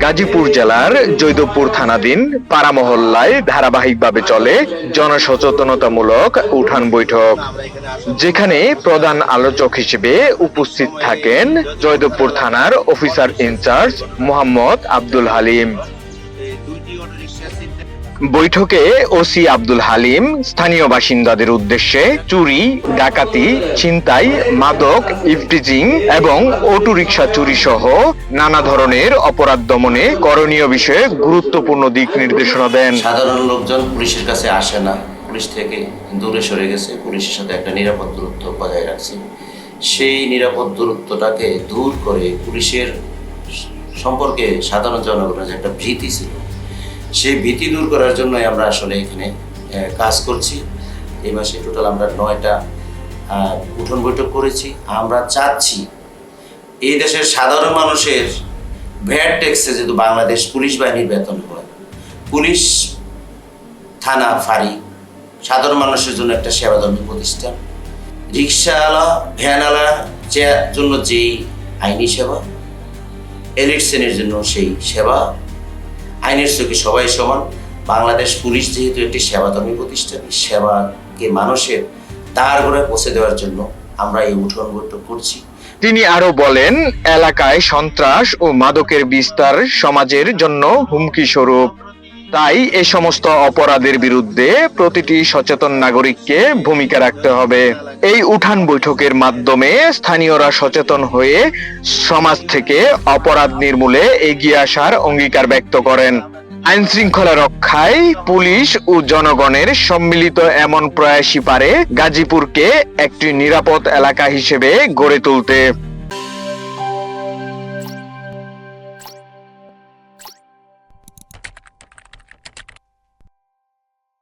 গাজীপুর জেলার জৈদপুর থানাধীন পাড়া মহল্লায় ধারাবাহিকভাবে চলে জনসচেতনতামূলক উঠান বৈঠক, যেখানে প্রধান আলোচক হিসেবে উপস্থিত থাকেন জৈদপুর থানার অফিসার ইনচার্জ মোহাম্মদ আব্দুল হালিম। বৈঠকে ওসি আব্দুল হালিম স্থানীয় বাসিন্দাদের উদ্দেশ্যে চুরি, ডাকাতি, ছিনতাই, মাদক, ইভটিজিং এবং অটোরিকশা চুরি সহ নানা ধরনের অপরাধ দমনে করণীয় বিষয়ে গুরুত্বপূর্ণ দিক নির্দেশনা দেন। সাধারণ লোকজন পুলিশের কাছে আসে না, পুলিশ থেকে দূরে সরে গেছে, পুলিশের সাথে একটা নিরাপদ দূরত্ব বজায় রাখছে। সেই নিরাপদ দূরত্বটাকে দূর করে পুলিশের সম্পর্কে সাধারণ জনগণের যে একটা ভীতি ছিল, সেই ভীতি দূর করার জন্যই আমরা আসলে এখানে কাজ করছি। এই মাসে টোটাল আমরা 9টা উঠোন বৈঠক করেছি। আমরা চাচ্ছি এই দেশের সাধারণ মানুষের ভ্যাট ট্যাক্সে যেহেতু বাংলাদেশ পুলিশ বাহিনীর বেতন হয়, পুলিশ, থানা, ফাঁড়ি সাধারণ মানুষের জন্য একটা সেবাধর্মী প্রতিষ্ঠান। রিক্সাওয়ালা, ভ্যানওয়ালা জন্য যেই আইনি সেবা, এলিট শ্রেণীর জন্য সেই সেবা, আইনের চোখে সবাই সমান। বাংলাদেশ পুলিশ যেহেতু একটি সেবাধর্মী প্রতিষ্ঠান, সেবাকে মানুষের দ্বার গোড়ায় পৌঁছে দেওয়ার জন্য আমরা এই উঠোন বৈঠক করছি। তিনি আরো বলেন, এলাকায় সন্ত্রাস ও মাদকের বিস্তার সমাজের জন্য হুমকি স্বরূপ। তাই এ সমস্ত অপরাধের বিরুদ্ধে প্রতিটি সচেতন নাগরিককে ভূমিকা রাখতে হবে। এই উঠান বৈঠকের মাধ্যমে স্থানীয়রা সচেতন হয়ে সমাজ থেকে অপরাধ নির্মূলে এগিয়ে আসার অঙ্গীকার ব্যক্ত করেন। আইন শৃঙ্খলা রক্ষায় পুলিশ ও জনগণের সম্মিলিত এমন প্রয়াসই পারে গাজীপুরকে একটি নিরাপদ এলাকা হিসেবে গড়ে তুলতে।